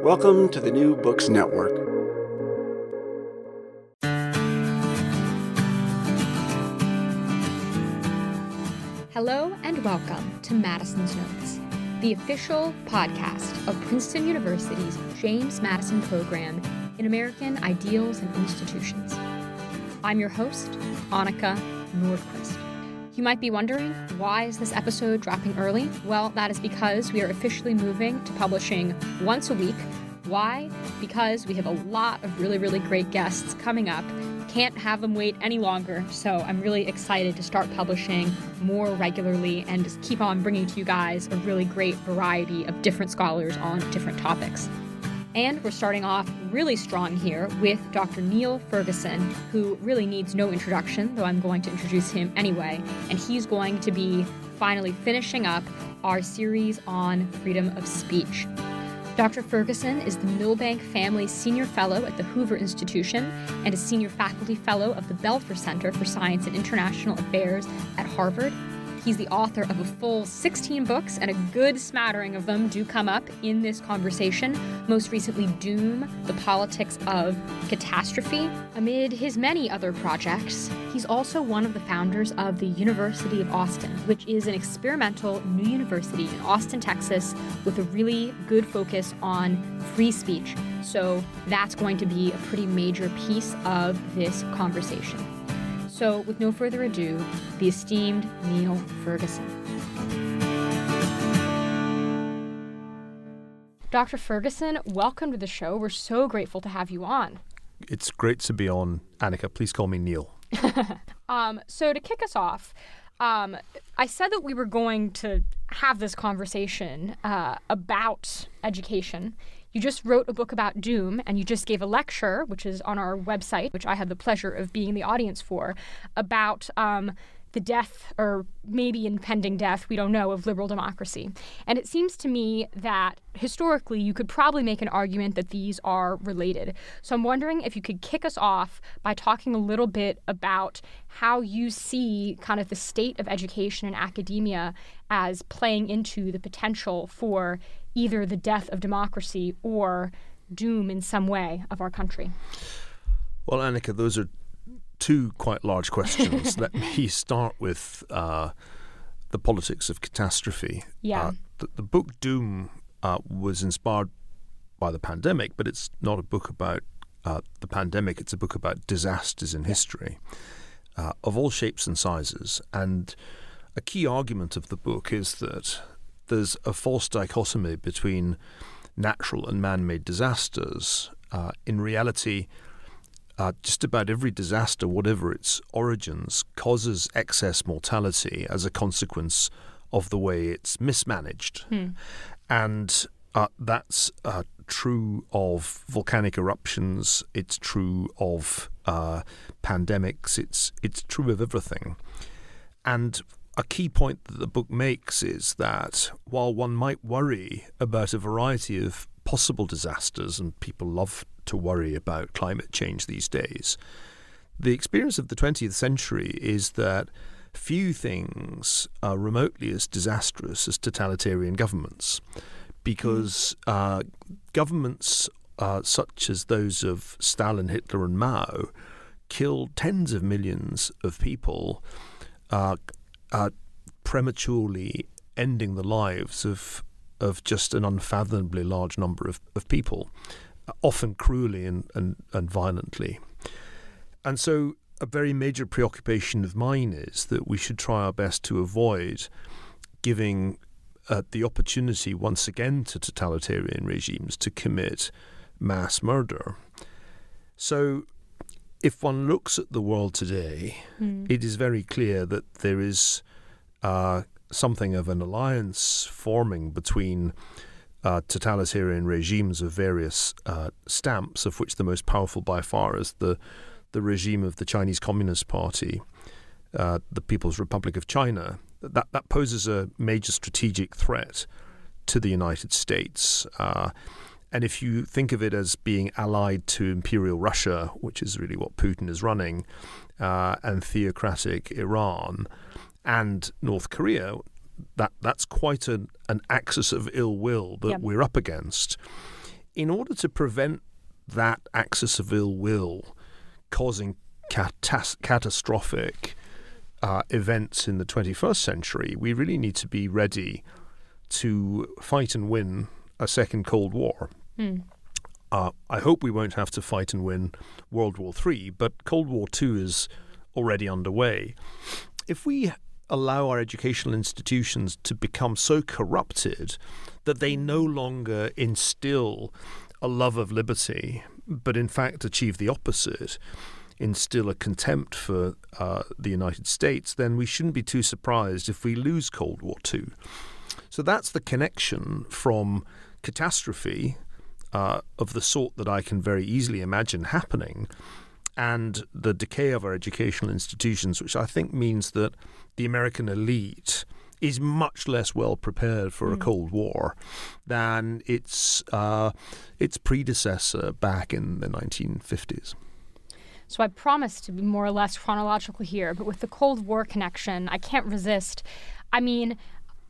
Welcome to the New Books Network. Hello and welcome to Madison's Notes, the official podcast of Princeton University's James Madison program in American Ideals and Institutions. I'm your host, Annika Nordquist. You might be wondering, why is this episode dropping early? Well, that is because we are officially moving to publishing once a week. Why? Because we have a lot of really great guests coming up. Can't have them wait any longer, so I'm really excited to start publishing more regularly and just keep on bringing to you guys a really great variety of different scholars on different topics. And we're starting off really strong here with Dr. Niall Ferguson, who really needs no introduction, though I'm going to introduce him anyway. And he's going to be finally finishing up our series on freedom of speech. Dr. Ferguson is the Milbank Family Senior Fellow at the Hoover Institution and a Senior Faculty Fellow of the Belfer Center for Science and International Affairs at Harvard. He's the author of a full 16 books, and a good smattering of them do come up in this conversation. Most recently, Doom, The Politics of Catastrophe. Amid his many other projects, he's also one of the founders of the University of Austin, which is an experimental new university in Austin, Texas, with a really good focus on free speech. So that's going to be a pretty major piece of this conversation. So, with no further ado, the esteemed Niall Ferguson. Dr. Ferguson, welcome to the show. We're so grateful to have you on. It's great to be on, Annika. Please call me Neil. So to kick us off, I said that we were going to have this conversation about education. You just wrote a book about Doom, and you just gave a lecture, which is on our website, which I had the pleasure of being the audience for, about the death, or maybe impending death, we don't know, of liberal democracy. And it seems to me that historically you could probably make an argument that these are related. So I'm wondering if you could kick us off by talking a little bit about how you see kind of the state of education and academia as playing into the potential for either the death of democracy or doom in some way of our country. Well, Annika, those are two quite large questions. Let me start with the politics of catastrophe. Yeah. The book Doom was inspired by the pandemic, but it's not a book about the pandemic. It's a book about disasters in history of all shapes and sizes. And a key argument of the book is that there's a false dichotomy between natural and man-made disasters. In reality, just about every disaster, whatever its origins, causes excess mortality as a consequence of the way it's mismanaged. And that's true of volcanic eruptions. It's true of pandemics. It's true of everything. And a key point that the book makes is that while one might worry about a variety of possible disasters, and people love to worry about climate change these days, the experience of the 20th century is that few things are remotely as disastrous as totalitarian governments, because governments such as those of Stalin, Hitler and Mao killed tens of millions of people, prematurely ending the lives of just an unfathomably large number of people, often cruelly and violently. And so a very major preoccupation of mine is that we should try our best to avoid giving the opportunity once again to totalitarian regimes to commit mass murder. So if one looks at the world today, it is very clear that there is something of an alliance forming between totalitarian regimes of various stamps, of which the most powerful by far is the regime of the Chinese Communist Party, the People's Republic of China. That poses a major strategic threat to the United States. And if you think of it as being allied to Imperial Russia, which is really what Putin is running, and theocratic Iran and North Korea, that's quite an axis of ill will that we're up against. in order to prevent that axis of ill will causing catastrophic events in the 21st century, we really need to be ready to fight and win a second Cold War. I hope we won't have to fight and win World War III, but Cold War II is already underway. If we allow our educational institutions to become so corrupted that they no longer instill a love of liberty, but in fact achieve the opposite, instill a contempt for the United States, then we shouldn't be too surprised if we lose Cold War II. So that's the connection from catastrophe of the sort that I can very easily imagine happening, and the decay of our educational institutions, which I think means that the American elite is much less well prepared for a Cold War than its predecessor back in the 1950s. So I promise to be more or less chronological here, but with the Cold War connection, I can't resist. I mean,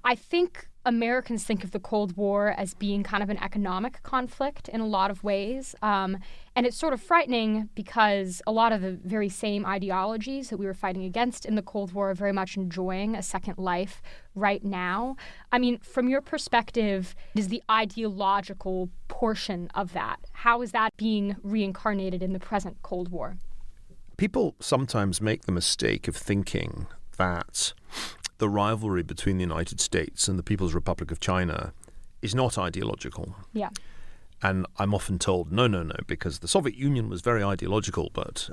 I think Americans think of the Cold War as being kind of an economic conflict in a lot of ways. And it's sort of frightening because a lot of the very same ideologies that we were fighting against in the Cold War are very much enjoying a second life right now. I mean, from your perspective, is the ideological portion of that, how is that being reincarnated in the present Cold War? People sometimes make the mistake of thinking that the rivalry between the United States and the People's Republic of China is not ideological. Yeah. And I'm often told, no, because the Soviet Union was very ideological, but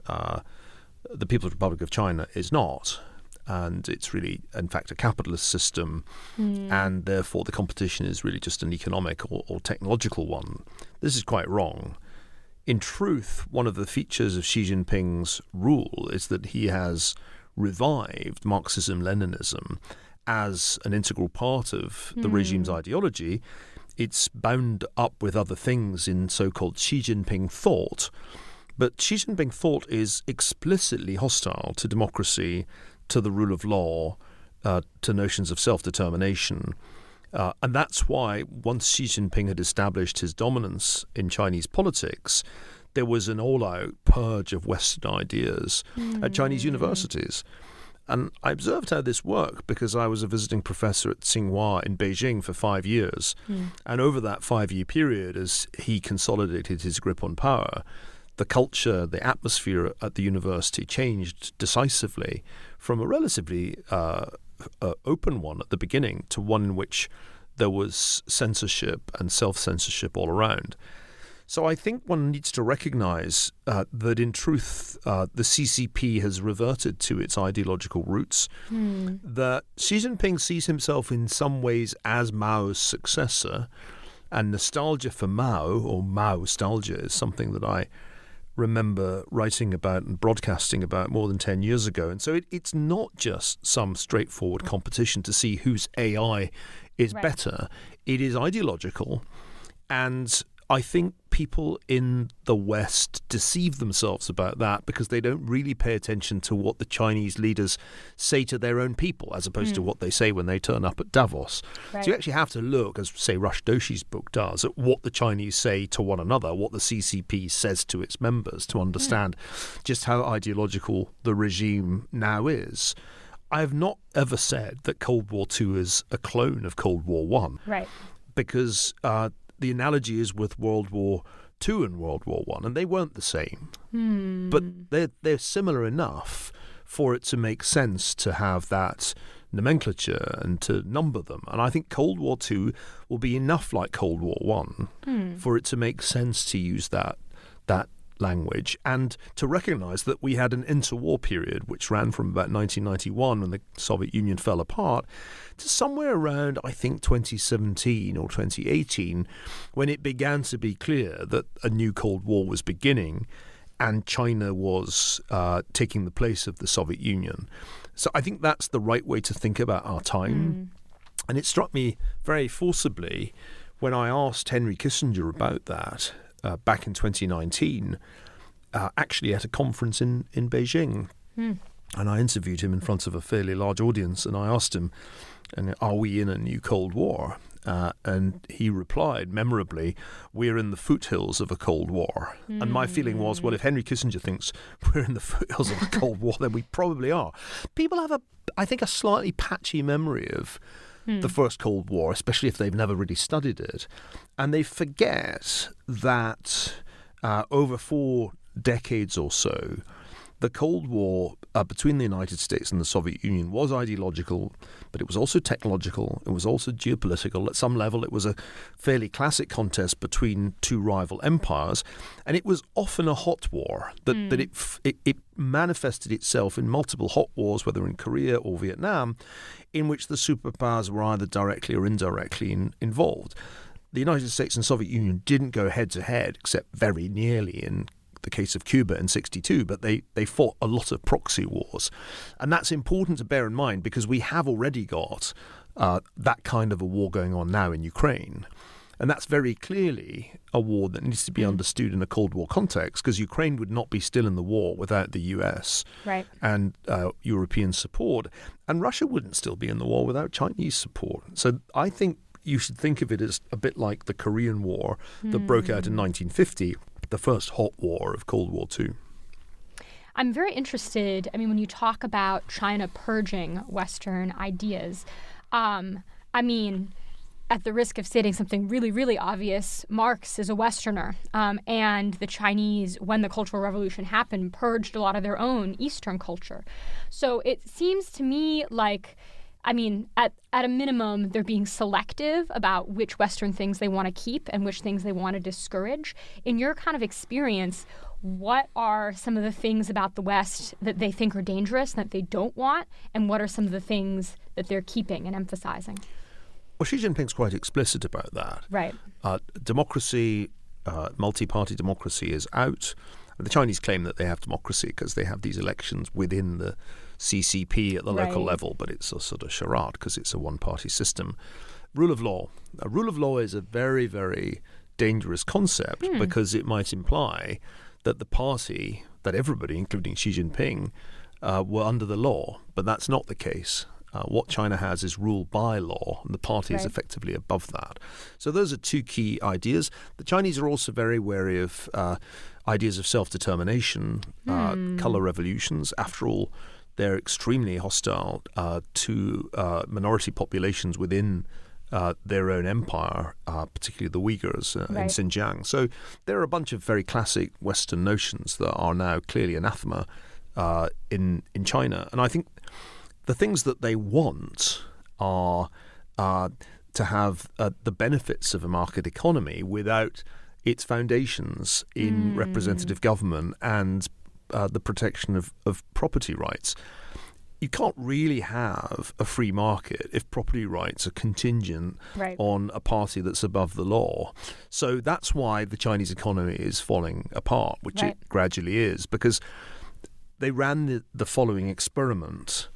the People's Republic of China is not. And it's really, in fact, a capitalist system, and therefore the competition is really just an economic or technological one. This is quite wrong. In truth, one of the features of Xi Jinping's rule is that he has revived Marxism-Leninism as an integral part of the regime's ideology. It's bound up with other things in so-called Xi Jinping thought. But Xi Jinping thought is explicitly hostile to democracy, to the rule of law, to notions of self-determination. And that's why once Xi Jinping had established his dominance in Chinese politics, there was an all-out purge of Western ideas at Chinese universities. And I observed how this worked because I was a visiting professor at Tsinghua in Beijing for 5 years. And over that 5-year period, as he consolidated his grip on power, the culture, the atmosphere at the university changed decisively from a relatively open one at the beginning to one in which there was censorship and self-censorship all around. So I think one needs to recognize that in truth, the CCP has reverted to its ideological roots, that Xi Jinping sees himself in some ways as Mao's successor, and nostalgia for Mao, or Mao-stalgia, is something that I remember writing about and broadcasting about more than 10 years ago. And so it's not just some straightforward competition to see whose AI is better. It is ideological, and I think people in the West deceive themselves about that because they don't really pay attention to what the Chinese leaders say to their own people as opposed to what they say when they turn up at Davos. So you actually have to look, as, say, Rush Doshi's book does, at what the Chinese say to one another, what the CCP says to its members, to understand just how ideological the regime now is. I have not ever said that Cold War II is a clone of Cold War I. Right. Because the analogy is with World War II and World War I, and they weren't the same. But they're similar enough for it to make sense to have that nomenclature and to number them. And I think Cold War II will be enough like Cold War I for it to make sense to use that language and to recognize that we had an interwar period which ran from about 1991 when the Soviet Union fell apart to somewhere around, I think, 2017 or 2018 when it began to be clear that a new Cold War was beginning and China was taking the place of the Soviet Union. So I think that's the right way to think about our time. And it struck me very forcibly when I asked Henry Kissinger about that back in 2019, actually at a conference in Beijing. And I interviewed him in front of a fairly large audience, and I asked him, are we in a new Cold War? and he replied memorably, "We're in the foothills of a Cold War." And my feeling was, well, if Henry Kissinger thinks we're in the foothills of a Cold War, then we probably are. People have, I think, a slightly patchy memory of the first Cold War, especially if they've never really studied it. And they forget that over 4 decades or so, the Cold War between the United States and the Soviet Union was ideological, but it was also technological. It was also geopolitical. At some level, it was a fairly classic contest between two rival empires, and it was often a hot war. It manifested itself in multiple hot wars, whether in Korea or Vietnam, in which the superpowers were either directly or indirectly involved. The United States and Soviet Union didn't go head-to-head, except very nearly in the case of Cuba in 1962, but they fought a lot of proxy wars. And that's important to bear in mind because we have already got that kind of a war going on now in Ukraine. And that's very clearly a war that needs to be understood in a Cold War context, because Ukraine would not be still in the war without the US and European support. And Russia wouldn't still be in the war without Chinese support. So I think you should think of it as a bit like the Korean War that broke out in 1950, the first hot war of Cold War II. I'm very interested, when you talk about China purging Western ideas, at the risk of stating something really, really obvious, Marx is a Westerner, and the Chinese, when the Cultural Revolution happened, purged a lot of their own Eastern culture. So it seems to me like, at a minimum, they're being selective about which Western things they want to keep and which things they want to discourage. In your kind of experience, what are some of the things about the West that they think are dangerous, that they don't want, and what are some of the things that they're keeping and emphasizing? Well, Xi Jinping's quite explicit about that. Right. Democracy, multi-party democracy is out. The Chinese claim that they have democracy because they have these elections within the CCP at the local level, but it's a sort of charade because it's a one-party system. Rule of law. Rule of law is a very, very dangerous concept because it might imply that the party, that everybody, including Xi Jinping, were under the law, but that's not the case. What China has is rule by law, and the party is effectively above that. So those are two key ideas. The Chinese are also very wary of ideas of self-determination, color revolutions. After all, they're extremely hostile to minority populations within their own empire, particularly the Uyghurs in Xinjiang. So there are a bunch of very classic Western notions that are now clearly anathema in China. And I think the things that they want are to have the benefits of a market economy without its foundations in representative government and the protection of property rights. You can't really have a free market if property rights are contingent on a party that's above the law. So that's why the Chinese economy is falling apart, which it gradually is, because they ran the following experiment.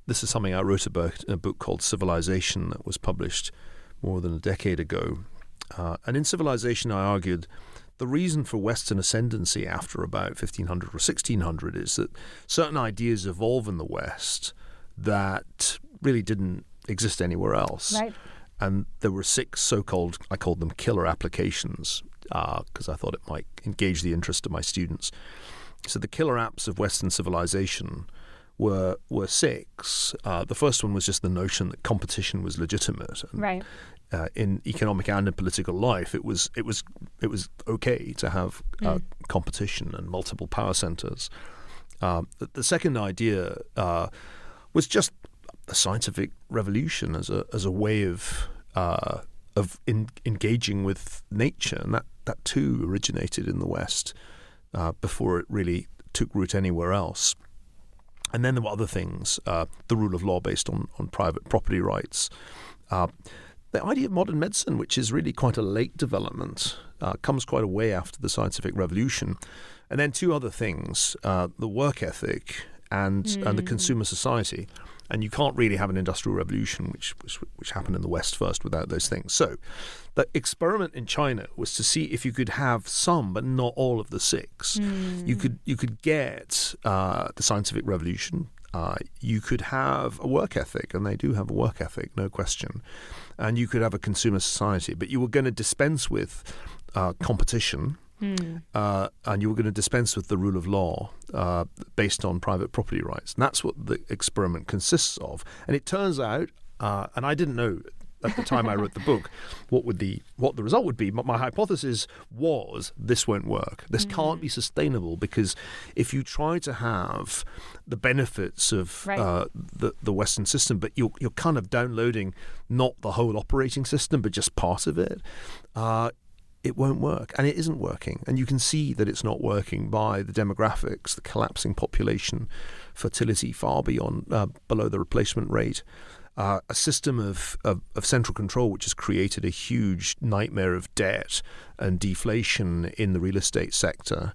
This is something I wrote about in a book called Civilization that was published more than a decade ago. And in Civilization, I argued the reason for Western ascendancy after about 1500 or 1600 is that certain ideas evolve in the West that really didn't exist anywhere else. And there were 6 so-called, I called them killer applications, because I thought it might engage the interest of my students. So the killer apps of Western civilization were 6. The first one was just the notion that competition was legitimate. And, in economic and in political life, it was okay to have competition and multiple power centers. The second idea was just a scientific revolution as a way of engaging with nature, and that too originated in the West before it really took root anywhere else. And then there were other things, the rule of law based on private property rights. The idea of modern medicine, which is really quite a late development, comes quite a way after the scientific revolution. And then 2 other things, the work ethic and the consumer society. And you can't really have an industrial revolution, which happened in the West first, without those things. So the experiment in China was to see if you could have some, but not all of the 6. You could get the scientific revolution, you could have a work ethic, and they do have a work ethic, no question, and you could have a consumer society, but you were going to dispense with competition, and you were going to dispense with the rule of law based on private property rights. And that's what the experiment consists of. And it turns out, and I didn't know at the time I wrote the book what the result would be, but my hypothesis was this won't work. This can't be sustainable, because if you try to have the benefits of the Western system, but you're kind of downloading not the whole operating system, but just part of it, it won't work. And it isn't working. And you can see that it's not working by the demographics, the collapsing population, fertility far beyond below the replacement rate. A system of central control which has created a huge nightmare of debt and deflation in the real estate sector,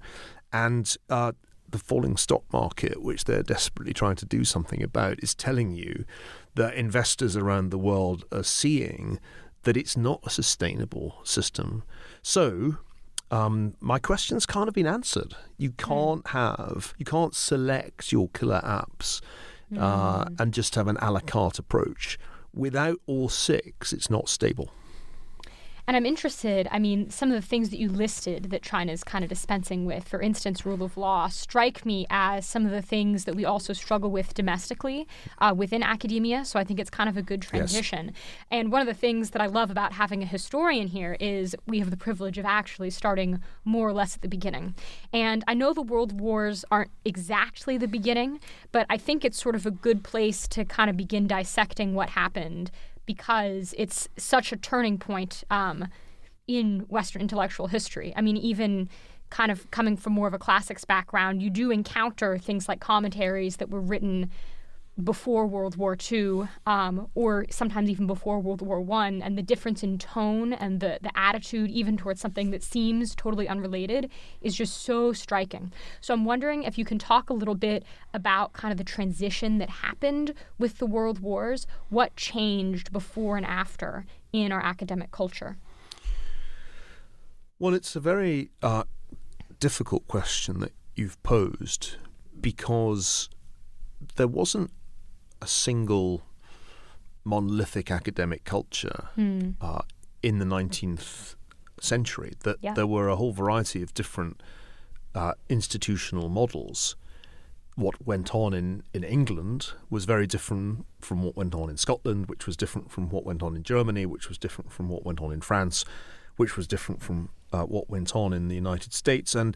and the falling stock market, which they're desperately trying to do something about, is telling you that investors around the world are seeing that it's not a sustainable system. So my question's kind of been answered. You can't select your killer apps and just have an a la carte approach. Without all six, it's not stable. And I'm interested, some of the things that you listed that China's kind of dispensing with, for instance, rule of law, strike me as some of the things that we also struggle with domestically within academia. So I think it's kind of a good transition. Yes. And one of the things that I love about having a historian here is we have the privilege of actually starting more or less at the beginning. And I know the world wars aren't exactly the beginning, but I think it's sort of a good place to kind of begin dissecting what happened, because it's such a turning point in Western intellectual history. Even kind of coming from more of a classics background, you do encounter things like commentaries that were written before World War II, or sometimes even before World War I, and the difference in tone and the attitude even towards something that seems totally unrelated is just so striking. So I'm wondering if you can talk a little bit about kind of the transition that happened with the World Wars, what changed before and after in our academic culture. Well, it's a very difficult question that you've posed, because there wasn't a single monolithic academic culture in the 19th century. There were a whole variety of different institutional models. What went on in England was very different from what went on in Scotland, which was different from what went on in Germany, which was different from what went on in France, which was different from what went on in the United States. And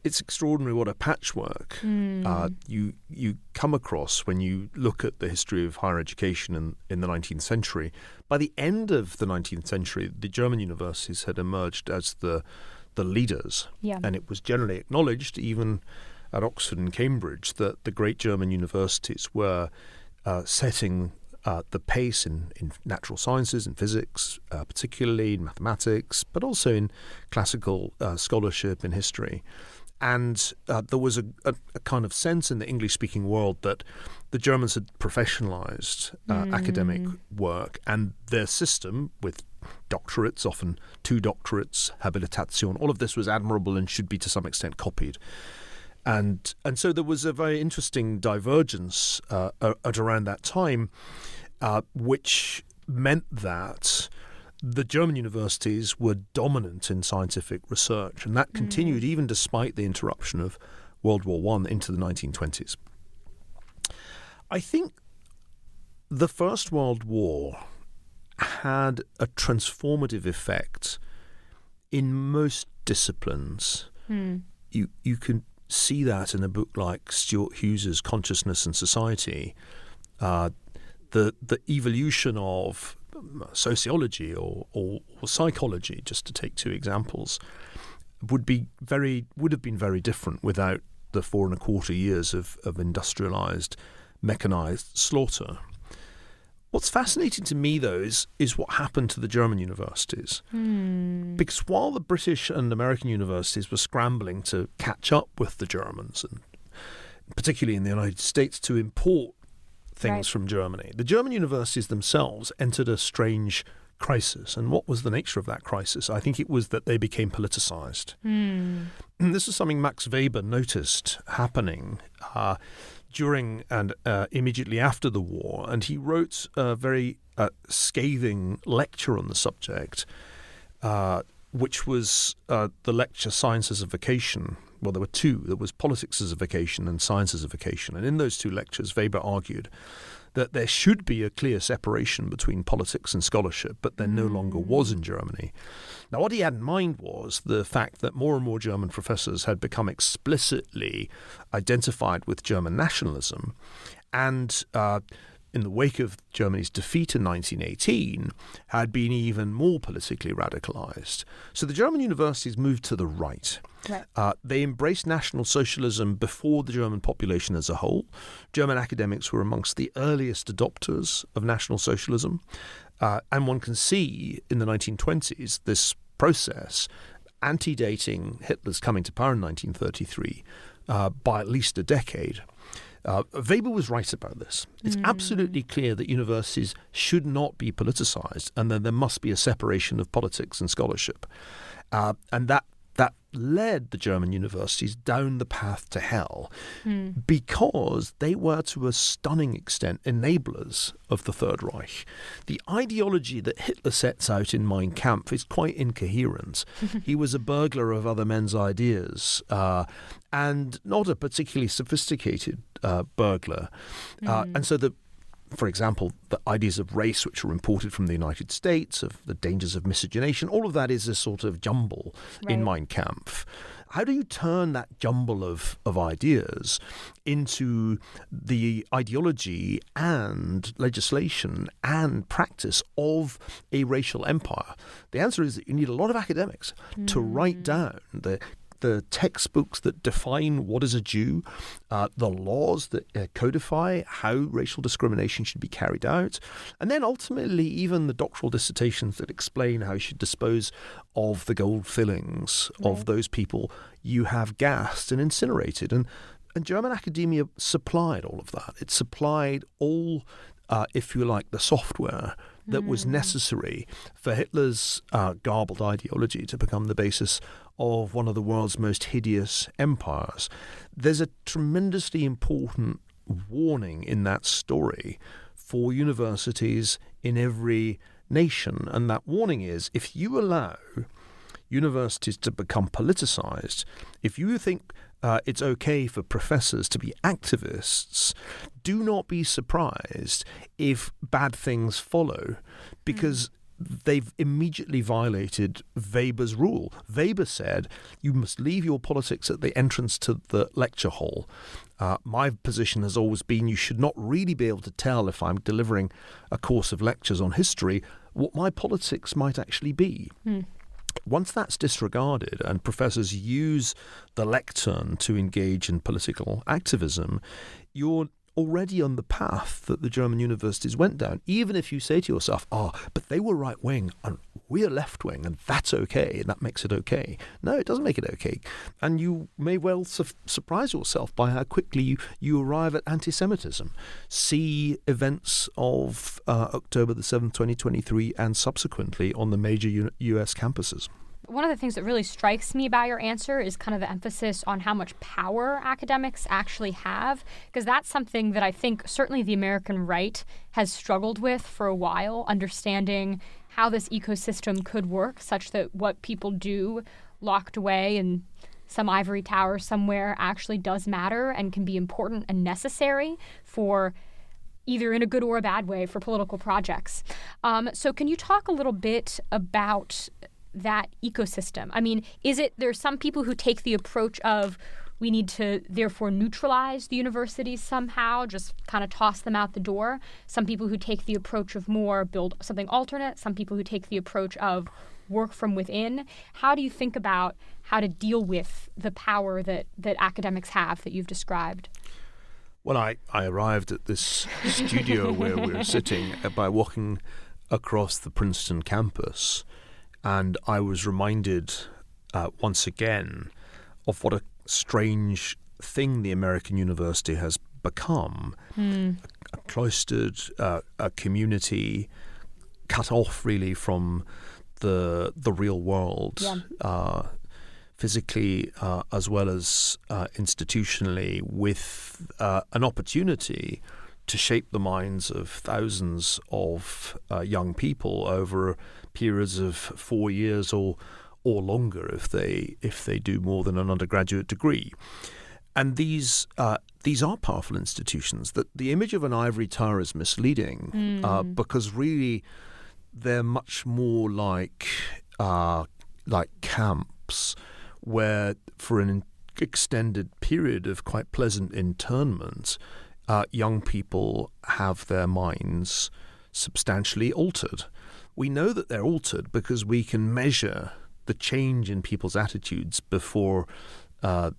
it's extraordinary what a patchwork you come across when you look at the history of higher education in the 19th century. By the end of the 19th century, the German universities had emerged as the leaders. Yeah. And it was generally acknowledged, even at Oxford and Cambridge, that the great German universities were setting the pace in natural sciences and physics, particularly in mathematics, but also in classical scholarship in history. And there was a kind of sense in the English-speaking world that the Germans had professionalized academic work, and their system with doctorates, often 2 doctorates, habilitation, all of this was admirable and should be to some extent copied. And so there was a very interesting divergence at around that time, which meant that the German universities were dominant in scientific research, and that continued even despite the interruption of World War I into the 1920s. I think the First World War had a transformative effect in most disciplines. You can see that in a book like Stuart Hughes's Consciousness and Society. The evolution of sociology or psychology, just to take 2 examples, would have been very different without the 4.25 years of industrialized, mechanized slaughter. What's fascinating to me, though, is what happened to the German universities. Because while the British and American universities were scrambling to catch up with the Germans, and particularly in the United States, to import things from Germany, the German universities themselves entered a strange crisis. And what was the nature of that crisis? I think it was that they became politicized. This is something Max Weber noticed happening during and immediately after the war, and he wrote a very scathing lecture on the subject, which was the lecture Sciences of Vocation. Well, there were two. There was Politics as a Vocation and Sciences of Vocation. And in those two lectures, Weber argued that there should be a clear separation between politics and scholarship, but there no longer was in Germany. Now, what he had in mind was the fact that more and more German professors had become explicitly identified with German nationalism, and in the wake of Germany's defeat in 1918, had been even more politically radicalized. So the German universities moved to the right. Right. They embraced National Socialism before the German population as a whole. German academics were amongst the earliest adopters of National Socialism. And one can see in the 1920s this process antedating Hitler's coming to power in 1933 by at least a decade. Weber was right about this. It's absolutely clear that universities should not be politicized and that there must be a separation of politics and scholarship. And that led the German universities down the path to hell because they were to a stunning extent enablers of the Third Reich. The ideology that Hitler sets out in Mein Kampf is quite incoherent. He was a burglar of other men's ideas and not a particularly sophisticated burglar. And so for example, the ideas of race which were imported from the United States, of the dangers of miscegenation, all of that is a sort of jumble in Mein Kampf. How do you turn that jumble of ideas into the ideology and legislation and practice of a racial empire? The answer is that you need a lot of academics to write down the textbooks that define what is a Jew, the laws that codify how racial discrimination should be carried out, and then ultimately even the doctoral dissertations that explain how you should dispose of the gold fillings of those people you have gassed and incinerated. And German academia supplied all of that. It supplied all, if you like, the software that was necessary for Hitler's garbled ideology to become the basis of one of the world's most hideous empires. There's a tremendously important warning in that story for universities in every nation. And that warning is, if you allow universities to become politicized, if you think it's okay for professors to be activists, do not be surprised if bad things follow, because they've immediately violated Weber's rule. Weber said, you must leave your politics at the entrance to the lecture hall. My position has always been you should not really be able to tell, if I'm delivering a course of lectures on history, what my politics might actually be. Once that's disregarded and professors use the lectern to engage in political activism, you're already on the path that the German universities went down, even if you say to yourself, but they were right-wing and we're left-wing and that's okay and that makes it okay. No, it doesn't make it okay. And you may well surprise yourself by how quickly you arrive at anti-Semitism. See events of October the 7th, 2023 and subsequently on the major US campuses. One of the things that really strikes me about your answer is kind of the emphasis on how much power academics actually have, because that's something that I think certainly the American right has struggled with for a while, understanding how this ecosystem could work such that what people do locked away in some ivory tower somewhere actually does matter and can be important and necessary for either in a good or a bad way for political projects. So can you talk a little bit about that ecosystem? I mean, there's some people who take the approach of we need to therefore neutralize the universities somehow, just kind of toss them out the door. Some people who take the approach of more build something alternate. Some people who take the approach of work from within. How do you think about how to deal with the power that academics have that you've described? Well, I arrived at this studio where we're sitting by walking across the Princeton campus. And I was reminded once again of what a strange thing the American university has become. A cloistered a community cut off really from the real world. physically as well as institutionally, with an opportunity to shape the minds of thousands of young people over periods of 4 years or longer if they do more than an undergraduate degree. And these are powerful institutions. That the image of an ivory tower is misleading because really they're much more like camps where for an extended period of quite pleasant internment, young people have their minds substantially altered. We know that they're altered because we can measure the change in people's attitudes before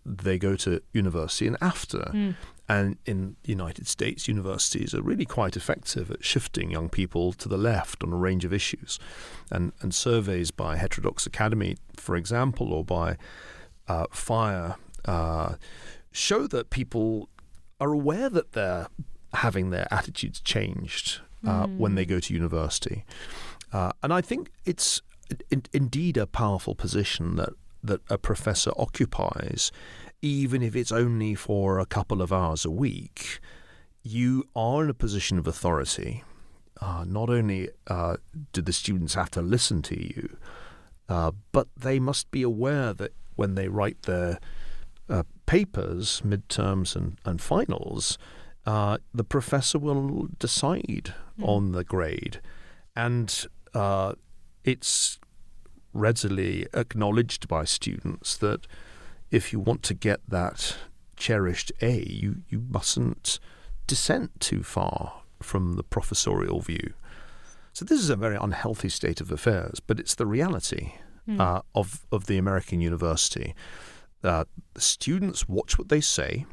they go to university and after. And in the United States, universities are really quite effective at shifting young people to the left on a range of issues. And surveys by Heterodox Academy, for example, or by FIRE, show that people are aware that they're having their attitudes changed when they go to university. And I think it's indeed a powerful position that a professor occupies, even if it's only for a couple of hours a week. You are in a position of authority. Not only do the students have to listen to you, but they must be aware that when they write their papers, midterms and finals, the professor will decide on the grade. And it's readily acknowledged by students that if you want to get that cherished A, you mustn't dissent too far from the professorial view. So this is a very unhealthy state of affairs, but it's the reality of the American university. Students watch what they say.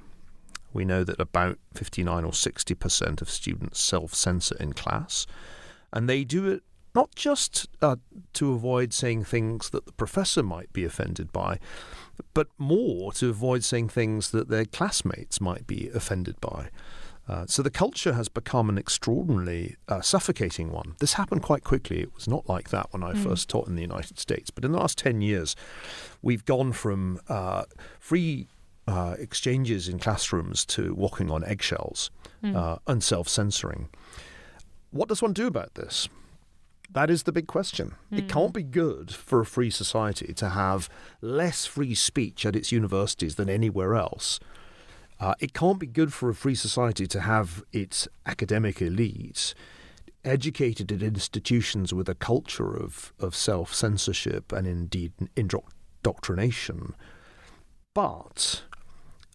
We know that about 59 or 60% of students self-censor in class, and they do it not just to avoid saying things that the professor might be offended by, but more to avoid saying things that their classmates might be offended by. So the culture has become an extraordinarily suffocating one. This happened quite quickly. It was not like that when I first taught in the United States. But in the last 10 years, we've gone from free exchanges in classrooms to walking on eggshells and self-censoring. What does one do about this? That is the big question. It can't be good for a free society to have less free speech at its universities than anywhere else. It can't be good for a free society to have its academic elites educated at institutions with a culture of self-censorship and indeed indoctrination. But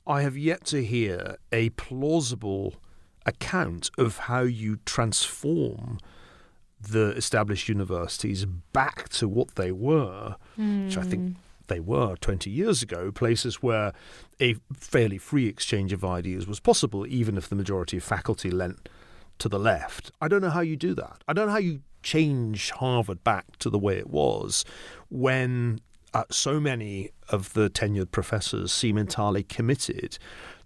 I have yet to hear a plausible account of how you transform the established universities back to what they were, which I think they were 20 years ago, places where a fairly free exchange of ideas was possible, even if the majority of faculty leant to the left. I don't know how you do that. I don't know how you change Harvard back to the way it was when so many of the tenured professors seem entirely committed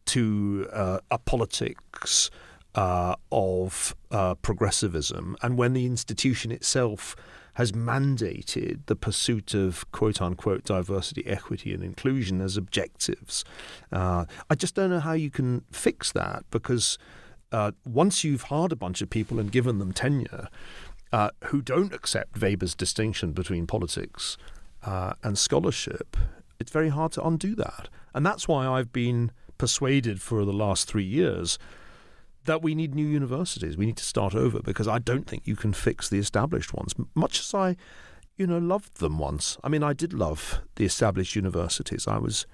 to a politics of progressivism, and when the institution itself has mandated the pursuit of quote-unquote diversity, equity and inclusion as objectives. I just don't know how you can fix that, because once you've hired a bunch of people and given them tenure who don't accept Weber's distinction between politics and scholarship, it's very hard to undo that. And that's why I've been persuaded for the last 3 years that we need new universities. We need to start over, because I don't think you can fix the established ones. Much as I, loved them once. I mean, I did love the established universities. I was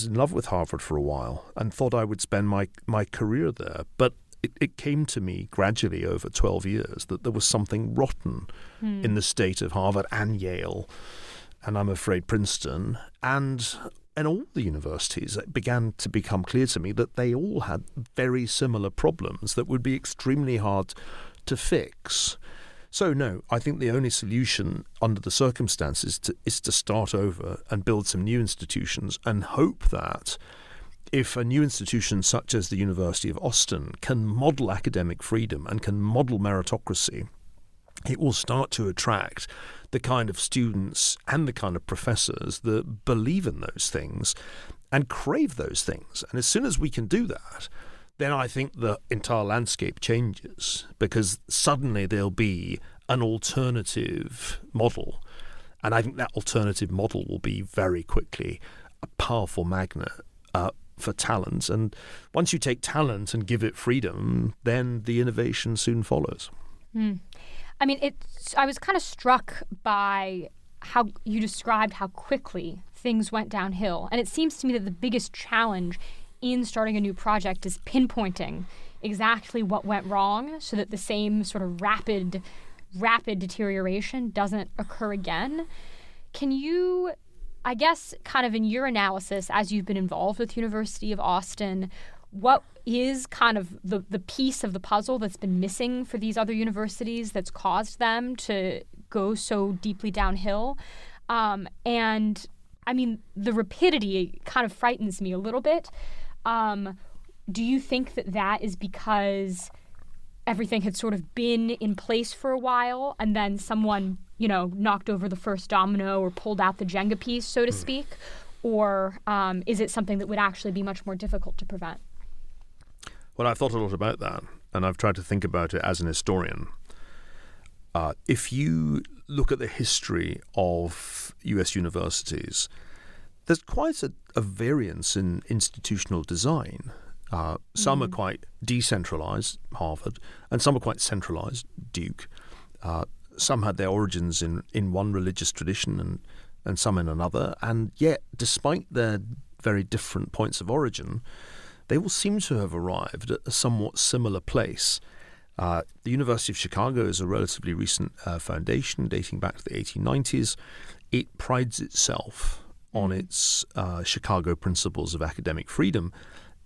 in love with Harvard for a while and thought I would spend my career there. But it came to me gradually over 12 years that there was something rotten in the state of Harvard and Yale, and I'm afraid Princeton, and all the universities. It began to become clear to me that they all had very similar problems that would be extremely hard to fix. So no, I think the only solution under the circumstances is to start over and build some new institutions, and hope that if a new institution such as the University of Austin can model academic freedom and can model meritocracy, it will start to attract the kind of students and the kind of professors that believe in those things and crave those things. And as soon as we can do that, then I think the entire landscape changes, because suddenly there'll be an alternative model. And I think that alternative model will be very quickly a powerful magnet for talent. And once you take talent and give it freedom, then the innovation soon follows. I mean, I was kind of struck by how you described how quickly things went downhill. And it seems to me that the biggest challenge in starting a new project is pinpointing exactly what went wrong so that the same sort of rapid deterioration doesn't occur again. Can you, I guess, kind of in your analysis, as you've been involved with University of Austin, what is kind of the piece of the puzzle that's been missing for these other universities that's caused them to go so deeply downhill? And I mean, the rapidity kind of frightens me a little bit. Do you think that is because everything had sort of been in place for a while and then someone, knocked over the first domino or pulled out the Jenga piece, so to speak? Or is it something that would actually be much more difficult to prevent? Well, I've thought a lot about that, and I've tried to think about it as an historian. If you look at the history of U.S. universities, there's quite a variance in institutional design. Some are quite decentralized, Harvard, and some are quite centralized, Duke. Some had their origins in one religious tradition and some in another. And yet, despite their very different points of origin, they all seem to have arrived at a somewhat similar place. The University of Chicago is a relatively recent foundation dating back to the 1890s. It prides itself on its Chicago principles of academic freedom.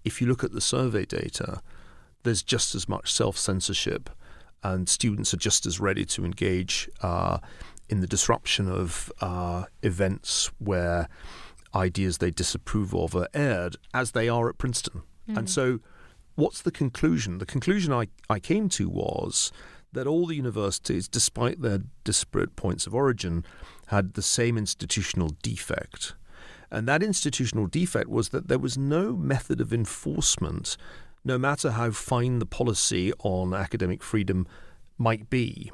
If you look at the survey data, there's just as much self-censorship, and students are just as ready to engage in the disruption of events where ideas they disapprove of are aired as they are at Princeton. And so what's the conclusion? The conclusion I came to was that all the universities, despite their disparate points of origin, had the same institutional defect. And that institutional defect was that there was no method of enforcement, no matter how fine the policy on academic freedom might be.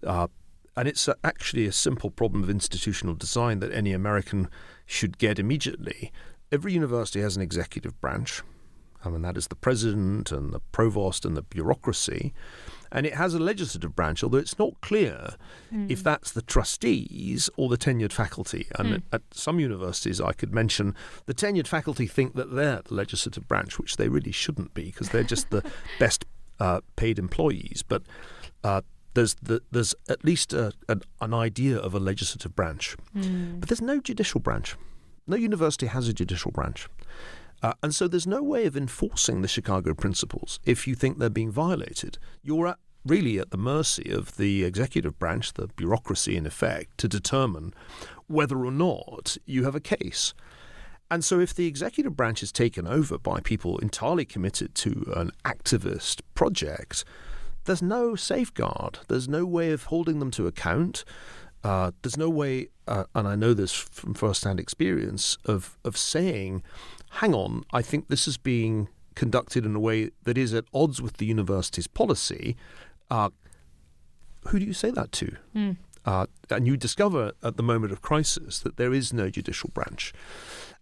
And it's actually a simple problem of institutional design that any American should get immediately. Every university has an executive branch. And that is the president and the provost and the bureaucracy. And it has a legislative branch, although it's not clear if that's the trustees or the tenured faculty. And at some universities, I could mention, the tenured faculty think that they're the legislative branch, which they really shouldn't be, because they're just the best paid employees. But there's at least an idea of a legislative branch. But there's no judicial branch. No university has a judicial branch. And so there's no way of enforcing the Chicago principles if you think they're being violated. You're really at the mercy of the executive branch, the bureaucracy in effect, to determine whether or not you have a case. And so if the executive branch is taken over by people entirely committed to an activist project, there's no safeguard. There's no way of holding them to account. There's no way, and I know this from first-hand experience, of saying, hang on, I think this is being conducted in a way that is at odds with the university's policy. Who do you say that to? And you discover at the moment of crisis that there is no judicial branch.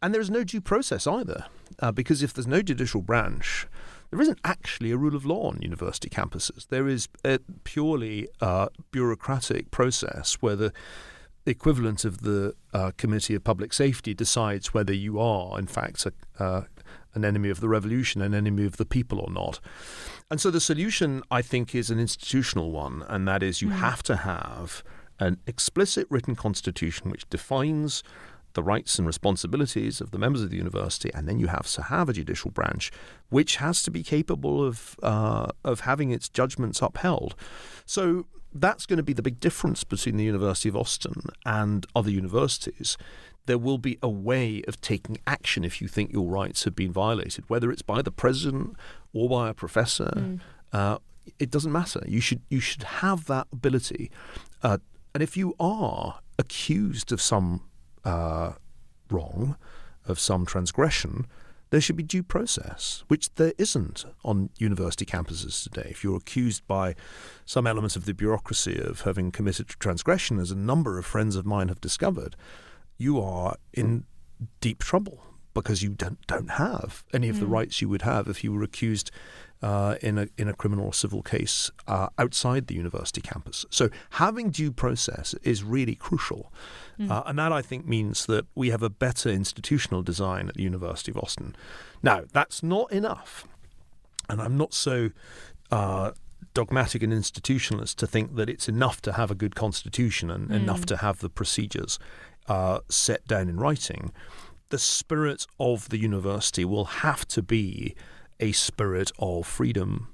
And there is no due process either, because if there's no judicial branch, there isn't actually a rule of law on university campuses. There is a purely bureaucratic process where the equivalent of the Committee of Public Safety decides whether you are, in fact, an enemy of the revolution, an enemy of the people or not. And so the solution, I think, is an institutional one, and that is you have to have an explicit written constitution which defines the rights and responsibilities of the members of the university, and then you have to have a judicial branch which has to be capable of having its judgments upheld. So that's going to be the big difference between the University of Austin and other universities. There will be a way of taking action if you think your rights have been violated, whether it's by the president or by a professor. it doesn't matter. You should have that ability. And if you are accused of some wrong, of some transgression, there should be due process, which there isn't on university campuses today. If you're accused by some elements of the bureaucracy of having committed transgression, as a number of friends of mine have discovered, you are in deep trouble because you don't have any of the rights you would have if you were accused in a criminal or civil case outside the university campus. So having due process is really crucial. And that, I think, means that we have a better institutional design at the University of Austin. Now, that's not enough. And I'm not so dogmatic and institutionalist to think that it's enough to have a good constitution and enough to have the procedures set down in writing. The spirit of the university will have to be a spirit of freedom,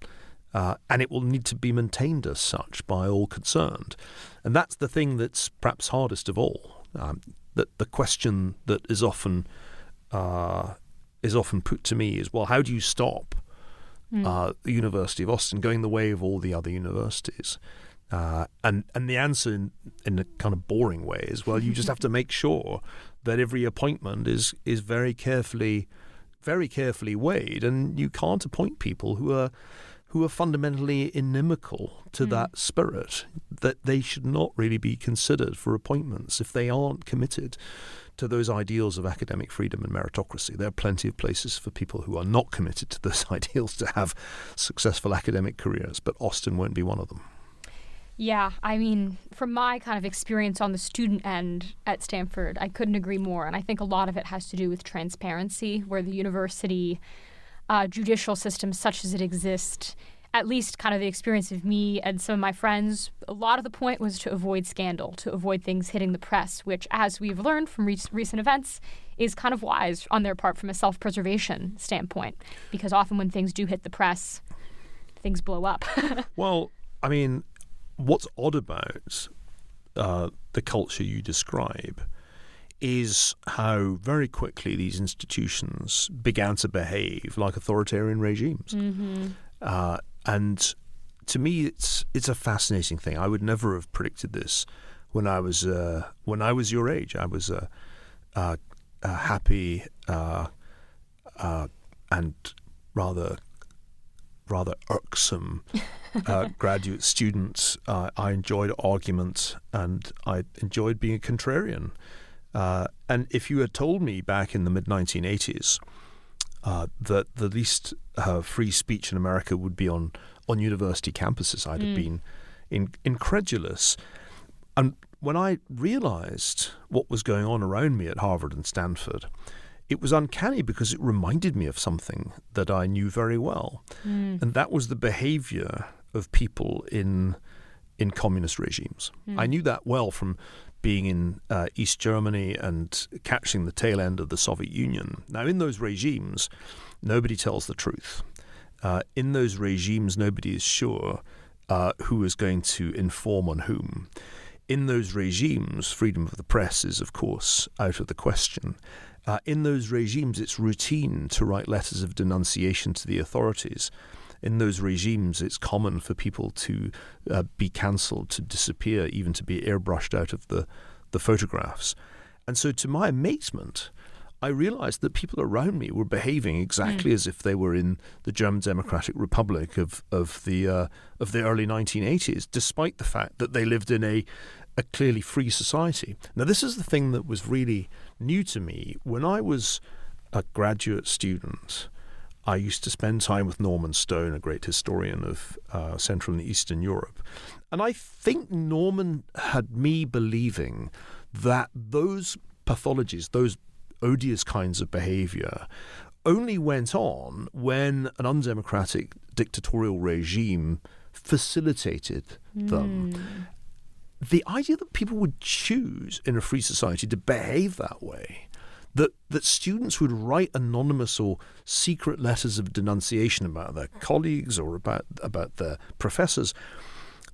and it will need to be maintained as such by all concerned. And that's the thing that's perhaps hardest of all. That the question that is often put to me is, well, how do you stop the University of Austin going the way of all the other universities? And the answer in a kind of boring way is, well, you just have to make sure that every appointment is very carefully weighed, and you can't appoint people who are fundamentally inimical to that spirit, that they should not really be considered for appointments if they aren't committed to those ideals of academic freedom and meritocracy. There are plenty of places for people who are not committed to those ideals to have successful academic careers, but Austin won't be one of them. Yeah, I mean, from my kind of experience on the student end at Stanford, I couldn't agree more. And I think a lot of it has to do with transparency, where the university judicial system such as it exists, at least kind of the experience of me and some of my friends, a lot of the point was to avoid scandal, to avoid things hitting the press, which, as we've learned from recent events, is kind of wise on their part from a self-preservation standpoint, because often when things do hit the press, things blow up. Well, I mean, what's odd about the culture you describe is how very quickly these institutions began to behave like authoritarian regimes. And to me, it's a fascinating thing. I would never have predicted this when I was your age. I was a happy and rather irksome graduate student. I enjoyed argument and I enjoyed being a contrarian. And if you had told me back in the mid-1980s that the least free speech in America would be on university campuses, I'd have been incredulous. And when I realized what was going on around me at Harvard and Stanford, it was uncanny because it reminded me of something that I knew very well. And that was the behavior of people in communist regimes. I knew that well from being in East Germany and catching the tail end of the Soviet Union. Now, in those regimes, nobody tells the truth. In those regimes, nobody is sure who is going to inform on whom. In those regimes, freedom of the press is, of course, out of the question. In those regimes, it's routine to write letters of denunciation to the authorities. In those regimes, it's common for people to be cancelled, to disappear, even to be airbrushed out of the photographs. And so to my amazement, I realized that people around me were behaving exactly as if they were in the German Democratic Republic of the early 1980s, despite the fact that they lived in a clearly free society. Now, this is the thing that was really new to me. When I was a graduate student, I used to spend time with Norman Stone, a great historian of Central and Eastern Europe. And I think Norman had me believing that those pathologies, those odious kinds of behavior, only went on when an undemocratic dictatorial regime facilitated them. The idea that people would choose in a free society to behave that way, that students would write anonymous or secret letters of denunciation about their colleagues or about their professors,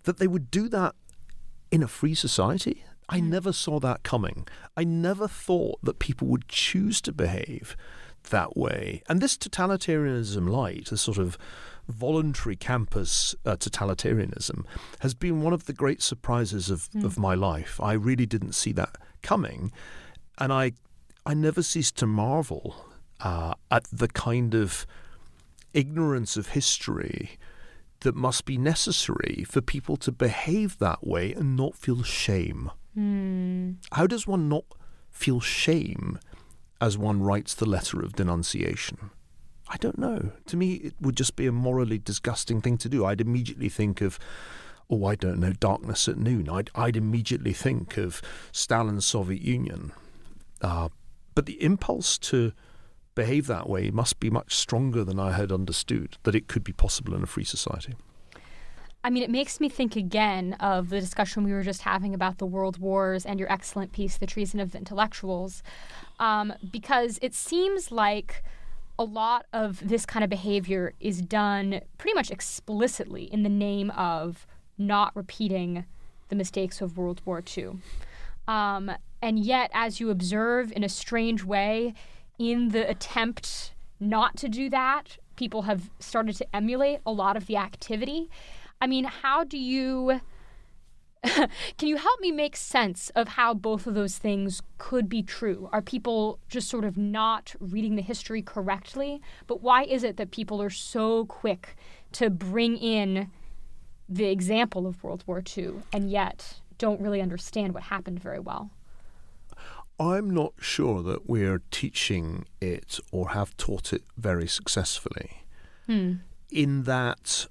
that they would do that in a free society, I never saw that coming. I never thought that people would choose to behave that way. And this totalitarianism light, this sort of voluntary campus totalitarianism, has been one of the great surprises of my life. I really didn't see that coming. And I never cease to marvel at the kind of ignorance of history that must be necessary for people to behave that way and not feel shame. How does one not feel shame as one writes the letter of denunciation? I don't know. To me, it would just be a morally disgusting thing to do. I'd immediately think of, I don't know, Darkness at Noon. I'd immediately think of Stalin's Soviet Union. But the impulse to behave that way must be much stronger than I had understood, that it could be possible in a free society. I mean, it makes me think again of the discussion we were just having about the world wars and your excellent piece, The Treason of the Intellectuals, because it seems like a lot of this kind of behavior is done pretty much explicitly in the name of not repeating the mistakes of World War II. And yet, as you observe in a strange way, in the attempt not to do that, people have started to emulate a lot of the activity. I mean, how do you... Can you help me make sense of how both of those things could be true? Are people just sort of not reading the history correctly? But why is it that people are so quick to bring in the example of World War II and yet don't really understand what happened very well? I'm not sure that we're teaching it or have taught it very successfully. In that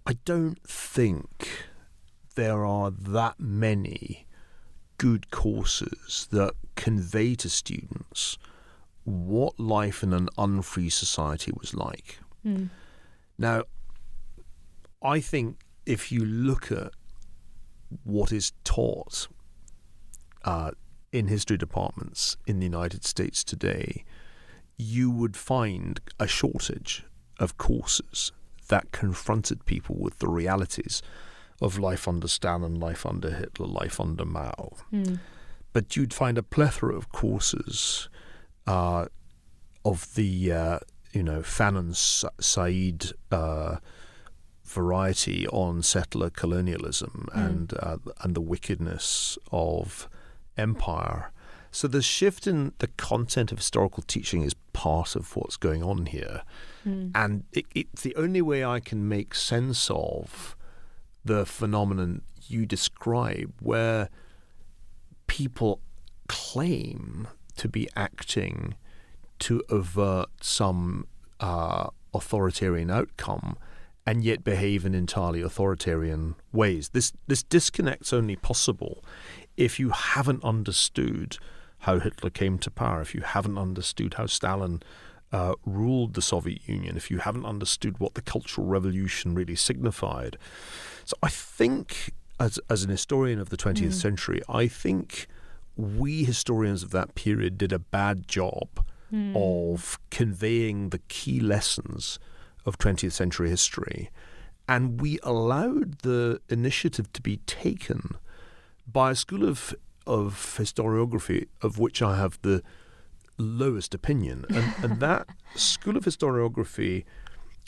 I don't think there are that many good courses that convey to students what life in an unfree society was like. Now, I think if you look at what is taught in history departments in the United States today, you would find a shortage of courses that confronted people with the realities of life under Stalin, life under Hitler, life under Mao. But you'd find a plethora of courses of the Fanon Said variety on settler colonialism and the wickedness of empire. So the shift in the content of historical teaching is part of what's going on here. And it's the only way I can make sense of the phenomenon you describe, where people claim to be acting to avert some authoritarian outcome and yet behave in entirely authoritarian ways. This disconnect's only possible if you haven't understood how Hitler came to power, if you haven't understood how Stalin ruled the Soviet Union, if you haven't understood what the Cultural Revolution really signified. So I think, as an historian of the 20th century, I think we historians of that period did a bad job of conveying the key lessons of 20th century history. And we allowed the initiative to be taken by a school of historiography of which I have the lowest opinion. And that school of historiography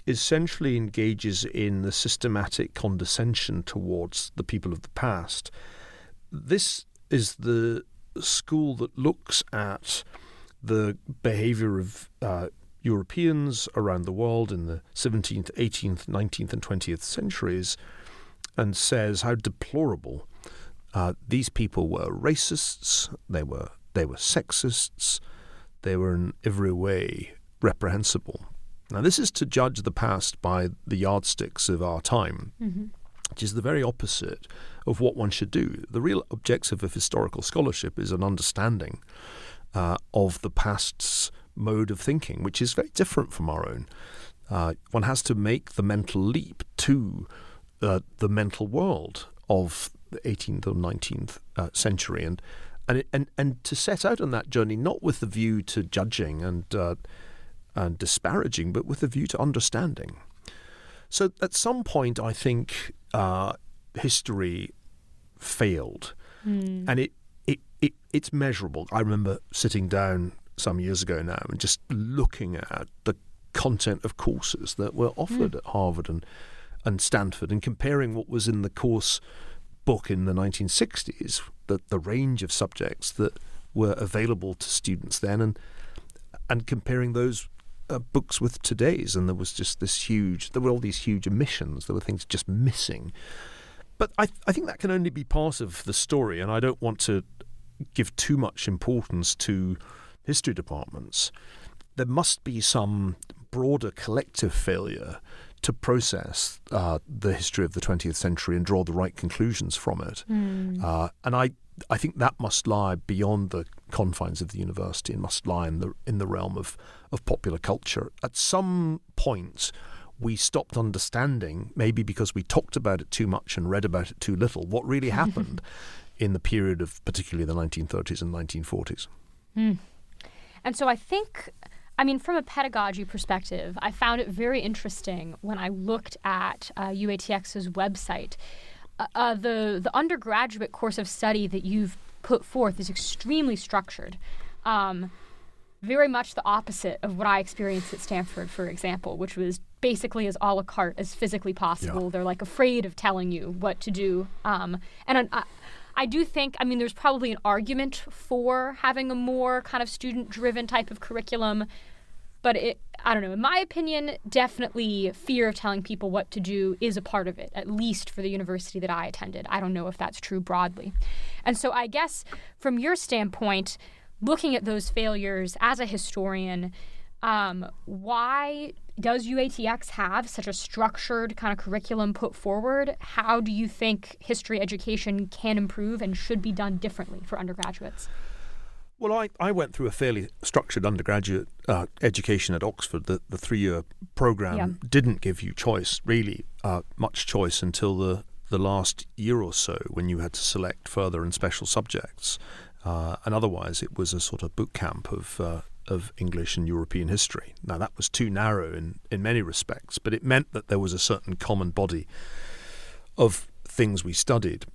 essentially engages in the systematic condescension towards the people of the past. This is the school that looks at the behavior of Europeans around the world in the 17th, 18th, 19th and 20th centuries and says how deplorable these people were. Racists, they were sexists, they were in every way reprehensible. Now, this is to judge the past by the yardsticks of our time, which is the very opposite of what one should do. The real objective of historical scholarship is an understanding of the past's mode of thinking, which is very different from our own. One has to make the mental leap to the mental world of the 18th or 19th century, and to set out on that journey, not with the view to judging and disparaging, but with a view to understanding. So at some point, I think history failed, and it's measurable. I remember sitting down some years ago now and just looking at the content of courses that were offered at Harvard and Stanford and comparing what was in the course book in the 1960s, the range of subjects that were available to students then, and comparing those books with today's, and there were all these huge omissions. There were things just missing. But I think that can only be part of the story, and I don't want to give too much importance to history departments. There must be some broader collective failure to process the history of the 20th century and draw the right conclusions from it. And I think that must lie beyond the confines of the university and must lie in the realm of popular culture. At some point, we stopped understanding, maybe because we talked about it too much and read about it too little, what really happened in the period of particularly the 1930s and 1940s. And so I think, from a pedagogy perspective, I found it very interesting when I looked at UATX's website. The undergraduate course of study that you've put forth is extremely structured. Very much the opposite of what I experienced at Stanford, for example, which was basically as a la carte as physically possible. Yeah. They're like afraid of telling you what to do. I do think, there's probably an argument for having a more kind of student-driven type of curriculum. But I don't know, in my opinion, definitely fear of telling people what to do is a part of it, at least for the university that I attended. I don't know if that's true broadly. And so I guess from your standpoint, looking at those failures as a historian, why does UATX have such a structured kind of curriculum put forward? How do you think history education can improve and should be done differently for undergraduates? Well, I went through a fairly structured undergraduate education at Oxford. The 3-year program didn't give you much choice until the last year or so, when you had to select further and special subjects. And otherwise, it was a sort of boot camp of English and European history. Now, that was too narrow in many respects, but it meant that there was a certain common body of things we studied.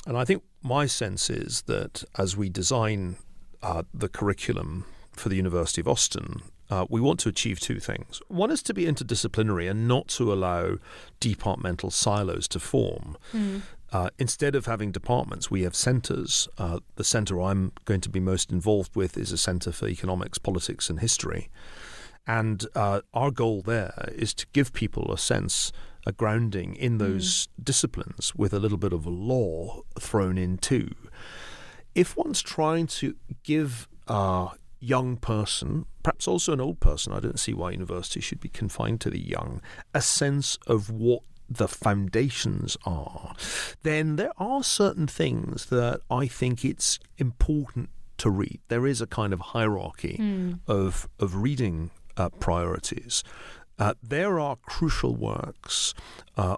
And I think my sense is that as we design the curriculum for the University of Austin, we want to achieve two things. One is to be interdisciplinary and not to allow departmental silos to form. Instead of having departments, we have centers. The center I'm going to be most involved with is a center for economics, politics, and history. And our goal there is to give people a grounding in those disciplines with a little bit of law thrown in too. If one's trying to give a young person, perhaps also an old person, I don't see why university should be confined to the young, a sense of what the foundations are, then there are certain things that I think it's important to read. There is a kind of hierarchy of reading priorities. There are crucial works,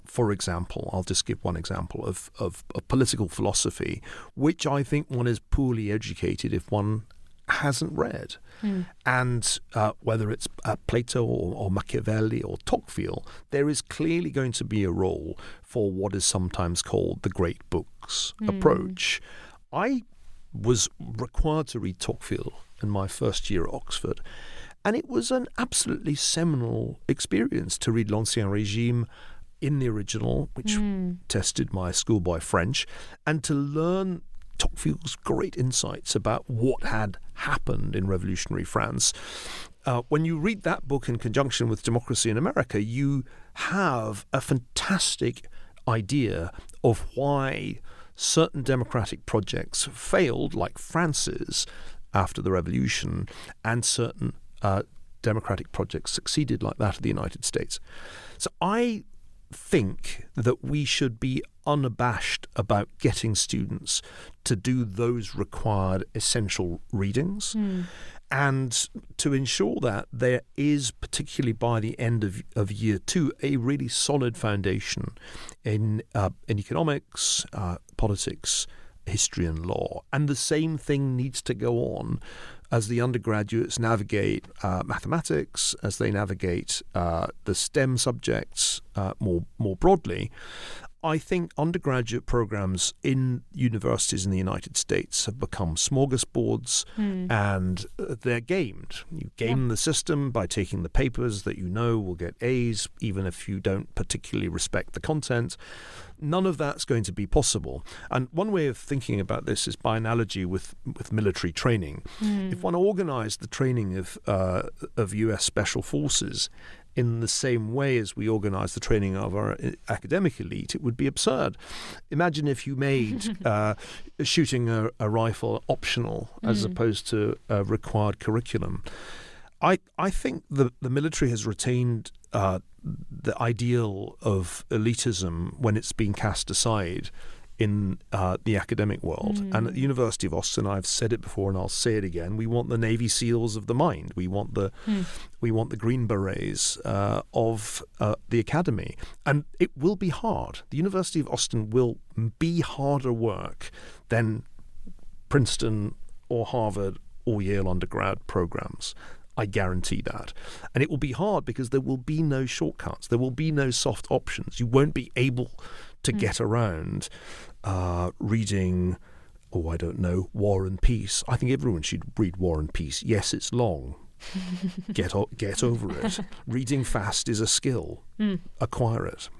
for example, I'll just give one example of political philosophy, which I think one is poorly educated if one hasn't read. And whether it's Plato or Machiavelli or Tocqueville, there is clearly going to be a role for what is sometimes called the great books approach. I was required to read Tocqueville in my first year at Oxford, and it was an absolutely seminal experience to read L'Ancien Régime in the original, which tested my schoolboy French, and to learn Tocqueville's great insights about what had happened in revolutionary France. When you read that book in conjunction with Democracy in America, you have a fantastic idea of why certain democratic projects failed, like France's after the revolution, and certain democratic projects succeeded, like that of the United States. So I think that we should be unabashed about getting students to do those required essential readings, and to ensure that there is, particularly by the end of year 2, a really solid foundation in economics, politics, history, and law. And the same thing needs to go on as the undergraduates navigate mathematics, as they navigate the STEM subjects more broadly. I think undergraduate programs in universities in the United States have become smorgasbords, and they're gamed. You game the system by taking the papers that you know will get A's, even if you don't particularly respect the content. None of that's going to be possible. And one way of thinking about this is by analogy with military training. If one organized the training of U.S. Special Forces in the same way as we organize the training of our academic elite, it would be absurd. Imagine if you made shooting a rifle optional as opposed to a required curriculum. I think the military has retained the ideal of elitism when it's been cast aside in the academic world. And at the University of Austin, I've said it before and I'll say it again, we want the Navy SEALs of the mind. We want the Green Berets of the academy. And it will be hard. The University of Austin will be harder work than Princeton or Harvard or Yale undergrad programs. I guarantee that. And it will be hard because there will be no shortcuts. There will be no soft options. You won't be able to get around reading, War and Peace. I think everyone should read War and Peace. Yes, it's long. Get over it. Reading fast is a skill. Acquire it.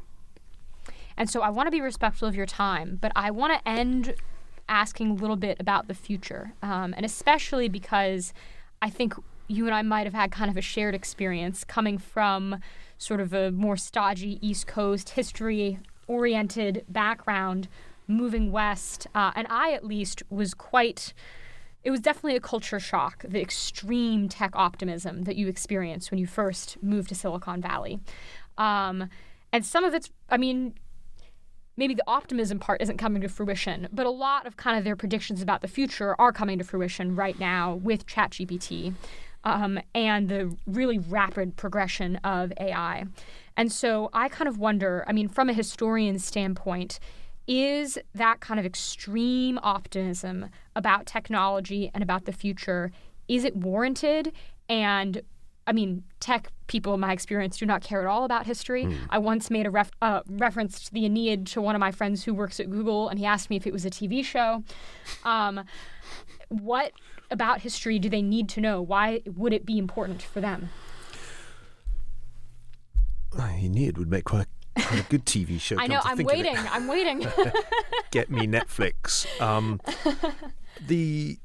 And so I want to be respectful of your time, but I want to end asking a little bit about the future, and especially because I think you and I might have had kind of a shared experience coming from sort of a more stodgy East Coast history-oriented background, moving west. And I, at least, it was definitely a culture shock, the extreme tech optimism that you experienced when you first moved to Silicon Valley. And some of it's, maybe the optimism part isn't coming to fruition, but a lot of kind of their predictions about the future are coming to fruition right now with ChatGPT. And the really rapid progression of AI. And so I kind of wonder, from a historian's standpoint, is that kind of extreme optimism about technology and about the future, is it warranted? And tech people, in my experience, do not care at all about history. I once made a reference to the Aeneid to one of my friends who works at Google, and he asked me if it was a TV show. What about history do they need to know? Why would it be important for them? Aeneid would make quite a good TV show. I know. I'm waiting. Get me Netflix. The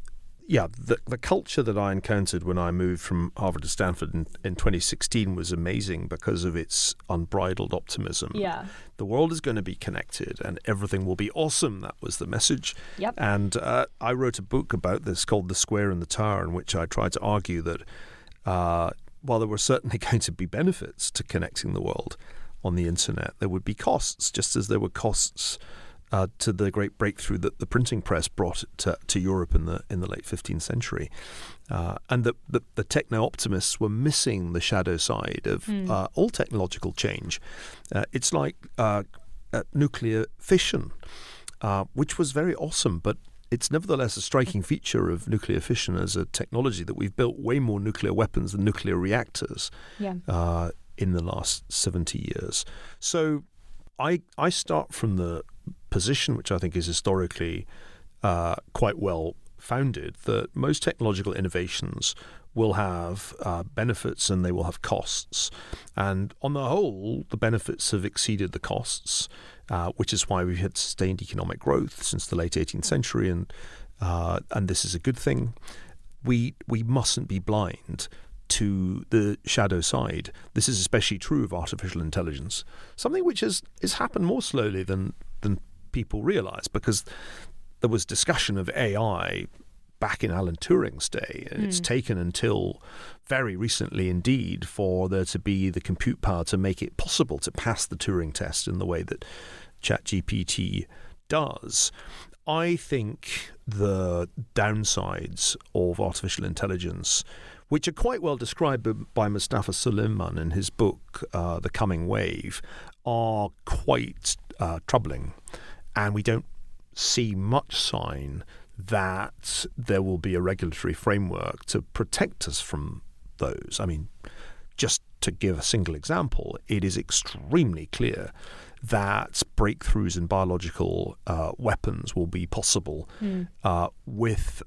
culture that I encountered when I moved from Harvard to Stanford in 2016 was amazing because of its unbridled optimism. Yeah. The world is going to be connected and everything will be awesome. That was the message. Yep. And I wrote a book about this called The Square and the Tower, in which I tried to argue that while there were certainly going to be benefits to connecting the world on the internet, there would be costs, just as there were costs to the great breakthrough that the printing press brought to Europe in the late 15th century. And the techno-optimists were missing the shadow side of all technological change. It's like nuclear fission, which was very awesome, but it's nevertheless a striking feature of nuclear fission as a technology that we've built way more nuclear weapons than nuclear reactors in the last 70 years. So I start from the position, which I think is historically quite well founded, that most technological innovations will have benefits and they will have costs. And on the whole, the benefits have exceeded the costs, which is why we've had sustained economic growth since the late 18th century, and this is a good thing. We mustn't be blind to the shadow side. This is especially true of artificial intelligence, something which has happened more slowly than people realize, because there was discussion of AI back in Alan Turing's day, and it's taken until very recently indeed for there to be the compute power to make it possible to pass the Turing test in the way that ChatGPT does. I think the downsides of artificial intelligence, which are quite well described by Mustafa Suleyman in his book, The Coming Wave, are quite troubling. And we don't see much sign that there will be a regulatory framework to protect us from those. Just to give a single example, it is extremely clear that breakthroughs in biological weapons will be possible with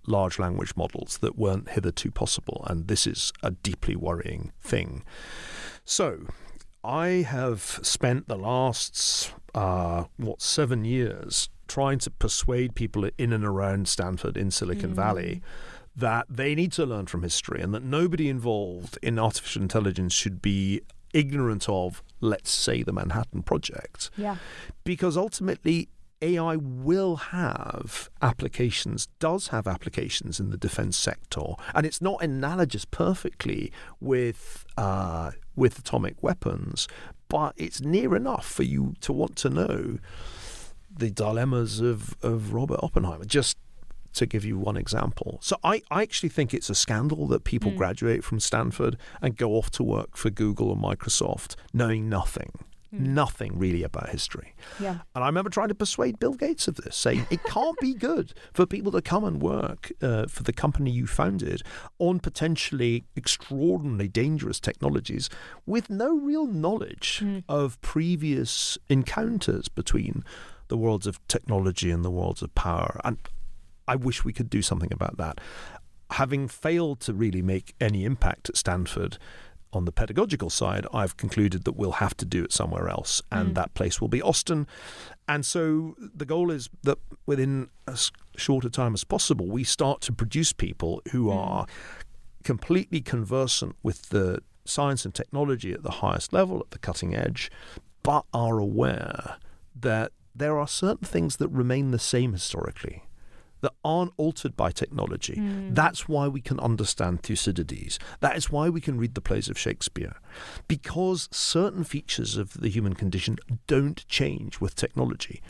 large language models that weren't hitherto possible. And this is a deeply worrying thing. So I have spent the last, 7 years trying to persuade people in and around Stanford in Silicon Valley that they need to learn from history and that nobody involved in artificial intelligence should be ignorant of, let's say, the Manhattan Project. Yeah. Because ultimately, AI will have applications, does have applications in the defense sector, and it's not analogous perfectly with atomic weapons, but it's near enough for you to want to know the dilemmas of Robert Oppenheimer, just to give you one example. So I actually think it's a scandal that people graduate from Stanford and go off to work for Google or Microsoft knowing nothing really about history. Yeah. And I remember trying to persuade Bill Gates of this, saying it can't be good for people to come and work for the company you founded on potentially extraordinarily dangerous technologies with no real knowledge of previous encounters between the worlds of technology and the worlds of power. And I wish we could do something about that. Having failed to really make any impact at Stanford on the pedagogical side, I've concluded that we'll have to do it somewhere else, and that place will be Austin. And so the goal is that within as short a time as possible, we start to produce people who are completely conversant with the science and technology at the highest level, at the cutting edge, but are aware that there are certain things that remain the same historically, that aren't altered by technology. That's why we can understand Thucydides. That is why we can read the plays of Shakespeare. Because certain features of the human condition don't change with technology.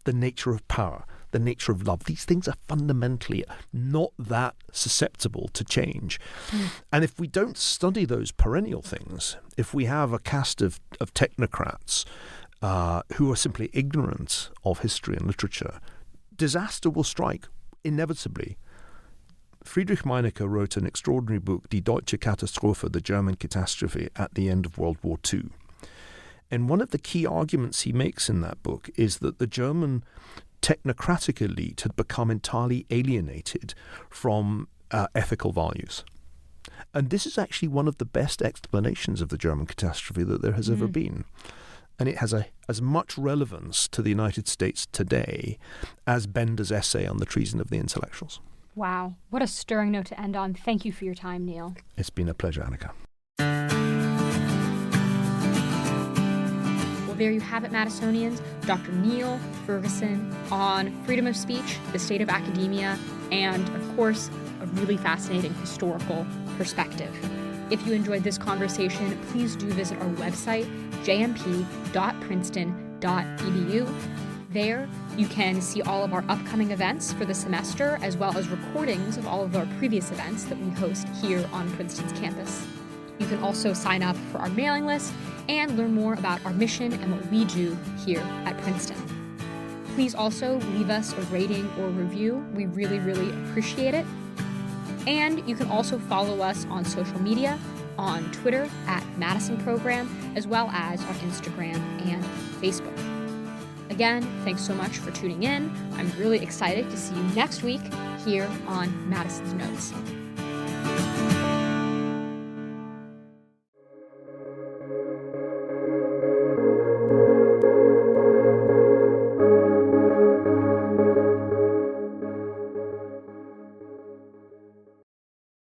The nature of power, the nature of love, these things are fundamentally not that susceptible to change. And if we don't study those perennial things, if we have a cast of technocrats who are simply ignorant of history and literature, disaster will strike inevitably. Friedrich Meinecke wrote an extraordinary book, Die Deutsche Katastrophe, the German Catastrophe, at the end of World War II. And one of the key arguments he makes in that book is that the German technocratic elite had become entirely alienated from ethical values. And this is actually one of the best explanations of the German catastrophe that there has ever been. And it has as much relevance to the United States today as Bender's essay on the treason of the intellectuals. Wow. What a stirring note to end on. Thank you for your time, Neil. It's been a pleasure, Annika. Well, there you have it, Madisonians. Dr. Niall Ferguson on freedom of speech, the state of academia, and, of course, a really fascinating historical perspective. If you enjoyed this conversation, please do visit our website, jmp.princeton.edu. There, you can see all of our upcoming events for the semester, as well as recordings of all of our previous events that we host here on Princeton's campus. You can also sign up for our mailing list and learn more about our mission and what we do here at Princeton. Please also leave us a rating or review. We really, really appreciate it. And you can also follow us on social media, on Twitter at Madison Program, as well as on Instagram and Facebook. Again, thanks so much for tuning in. I'm really excited to see you next week here on Madison's Notes.